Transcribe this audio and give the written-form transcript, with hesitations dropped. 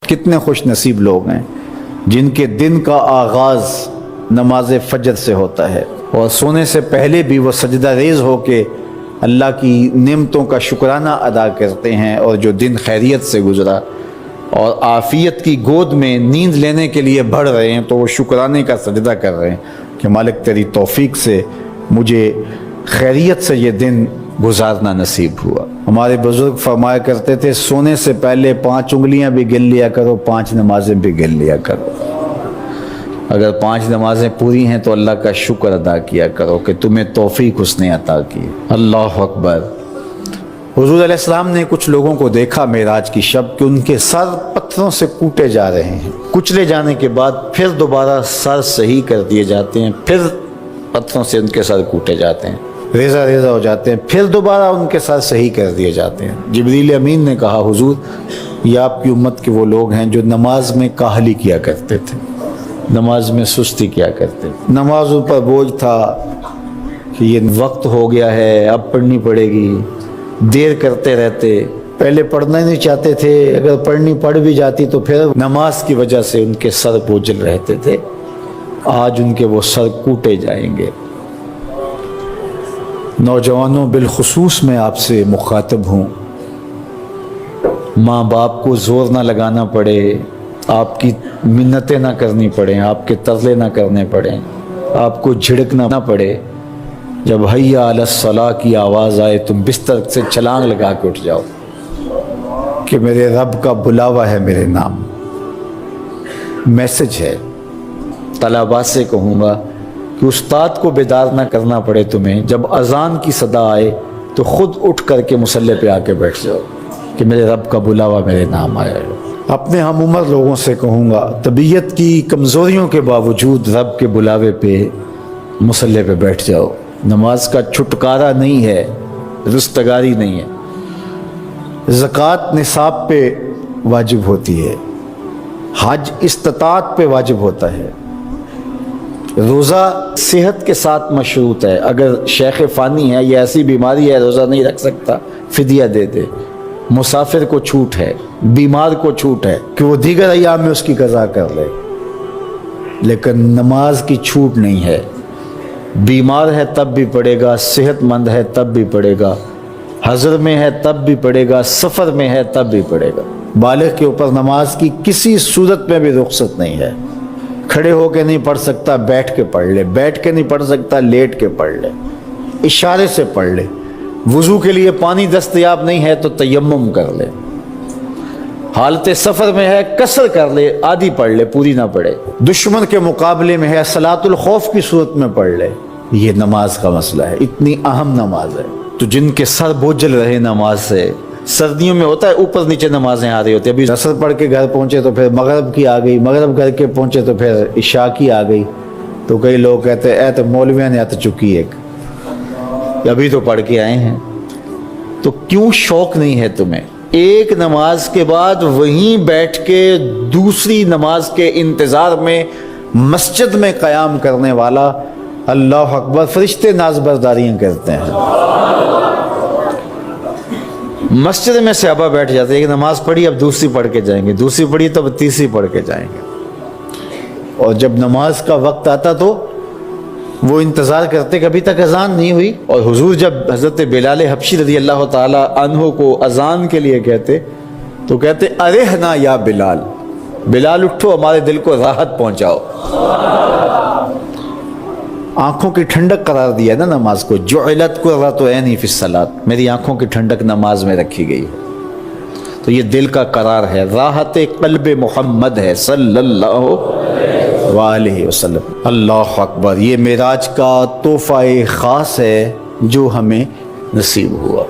کتنے خوش نصیب لوگ ہیں جن کے دن کا آغاز نماز فجر سے ہوتا ہے اور سونے سے پہلے بھی وہ سجدہ ریز ہو کے اللہ کی نعمتوں کا شکرانہ ادا کرتے ہیں، اور جو دن خیریت سے گزرا اور عافیت کی گود میں نیند لینے کے لیے بڑھ رہے ہیں تو وہ شکرانے کا سجدہ کر رہے ہیں کہ مالک تیری توفیق سے مجھے خیریت سے یہ دن گزارنا نصیب ہوا۔ ہمارے بزرگ فرمایا کرتے تھے سونے سے پہلے 5 انگلیاں بھی گن لیا کرو، 5 نمازیں بھی گن لیا کرو۔ اگر 5 نمازیں پوری ہیں تو اللہ کا شکر ادا کیا کرو کہ تمہیں توفیق اس نے عطا کی۔ اللہ اکبر۔ حضور علیہ السلام نے کچھ لوگوں کو دیکھا معراج کی شب کہ ان کے سر پتھروں سے کوٹے جا رہے ہیں، کچلے جانے کے بعد پھر دوبارہ سر صحیح کر دیے جاتے ہیں، پھر پتھروں سے ان کے سر کوٹے جاتے ہیں، ریزہ ریزہ ہو جاتے ہیں، پھر دوبارہ ان کے سر صحیح کر دیے جاتے ہیں۔ جبریل امین نے کہا حضور یہ آپ کی امت کے وہ لوگ ہیں جو نماز میں کاہلی کیا کرتے تھے، نماز میں سستی کیا کرتے تھے، نمازوں پر بوجھ تھا کہ یہ وقت ہو گیا ہے اب پڑھنی پڑے گی، دیر کرتے رہتے، پہلے پڑھنا ہی نہیں چاہتے تھے، اگر پڑھنی پڑھ بھی جاتی تو پھر نماز کی وجہ سے ان کے سر بوجھل رہتے تھے۔ آج ان کے وہ سر کوٹے جائیں گے۔ نوجوانوں بالخصوص میں آپ سے مخاطب ہوں، ماں باپ کو زور نہ لگانا پڑے، آپ کی منتیں نہ کرنی پڑیں، آپ کے ترلے نہ کرنے پڑیں، آپ کو جھڑکنا نہ پڑے، جب حیا علی الصلاۃ کی آواز آئے تم بستر سے چھلانگ لگا کے اٹھ جاؤ کہ میرے رب کا بلاوا ہے میرے نام۔ میسج ہے طلباء سے کہوں گا کہ استاد کو بیدار نہ کرنا پڑے تمہیں، جب اذان کی صدا آئے تو خود اٹھ کر کے مصلی پہ آ کے بیٹھ جاؤ کہ میرے رب کا بلاوا میرے نام آیا ہے۔ اپنے ہم عمر لوگوں سے کہوں گا طبیعت کی کمزوریوں کے باوجود رب کے بلاوے پہ مصلی پہ بیٹھ جاؤ۔ نماز کا چھٹکارا نہیں ہے، رستگاری نہیں ہے۔ زکوٰۃ نصاب پہ واجب ہوتی ہے، حج استطاعت پہ واجب ہوتا ہے، روزہ صحت کے ساتھ مشروط ہے، اگر شیخ فانی ہے یا ایسی بیماری ہے روزہ نہیں رکھ سکتا فدیہ دے دے۔ مسافر کو چھوٹ ہے، بیمار کو چھوٹ ہے کہ وہ دیگر ایام میں اس کی قضا کر لے، لیکن نماز کی چھوٹ نہیں ہے۔ بیمار ہے تب بھی پڑھے گا، صحت مند ہے تب بھی پڑھے گا، حضر میں ہے تب بھی پڑھے گا، سفر میں ہے تب بھی پڑھے گا۔ بالغ کے اوپر نماز کی کسی صورت میں بھی رخصت نہیں ہے۔ کھڑے ہو کے نہیں پڑھ سکتا بیٹھ کے پڑھ لے، بیٹھ کے نہیں پڑھ سکتا لیٹ کے پڑھ لے، اشارے سے پڑھ لے۔ وضو کے لیے پانی دستیاب نہیں ہے تو تیمم کر لے، حالت سفر میں ہے قصر کر لے، آدھی پڑھ لے پوری نہ پڑھے۔ دشمن کے مقابلے میں ہے صلاۃ الخوف کی صورت میں پڑھ لے۔ یہ نماز کا مسئلہ ہے، اتنی اہم نماز ہے۔ تو جن کے سر بوجھل رہے نماز سے، سردیوں میں ہوتا ہے اوپر نیچے نمازیں آ رہی ہوتی ہیں، ابھی عصر پڑھ کے گھر پہنچے تو پھر مغرب کی آ گئی، مغرب کر کے پہنچے تو پھر عشاء کی آ گئی، تو کئی لوگ کہتے ہیں اے تو مولویاں نے تو چکی ایک، ابھی تو پڑھ کے آئے ہیں۔ تو کیوں شوق نہیں ہے تمہیں؟ ایک نماز کے بعد وہیں بیٹھ کے دوسری نماز کے انتظار میں مسجد میں قیام کرنے والا، اللہ اکبر، فرشتے ناز برداریاں کرتے ہیں۔ مسجد میں صحابہ بیٹھ جاتے ہیں، ایک نماز پڑھی اب دوسری پڑھ کے جائیں گے، دوسری پڑھی تو اب تیسری پڑھ کے جائیں گے، اور جب نماز کا وقت آتا تو وہ انتظار کرتے کہ ابھی تک اذان نہیں ہوئی۔ اور حضور جب حضرت بلال حبشی رضی اللہ تعالی عنہ کو اذان کے لیے کہتے تو کہتے ارحنا یا بلال، بلال اٹھو ہمارے دل کو راحت پہنچاؤ۔ آنکھوں کی ٹھنڈک قرار دیا نا نماز کو، جعلت قرۃ عینی فی الصلاۃ، میری آنکھوں کی ٹھنڈک نماز میں رکھی گئی ہے۔ تو یہ دل کا قرار ہے، راحت قلب محمد ہے صلی اللہ وآلہ وسلم۔ اللہ اکبر، یہ معراج کا تحفہ خاص ہے جو ہمیں نصیب ہوا۔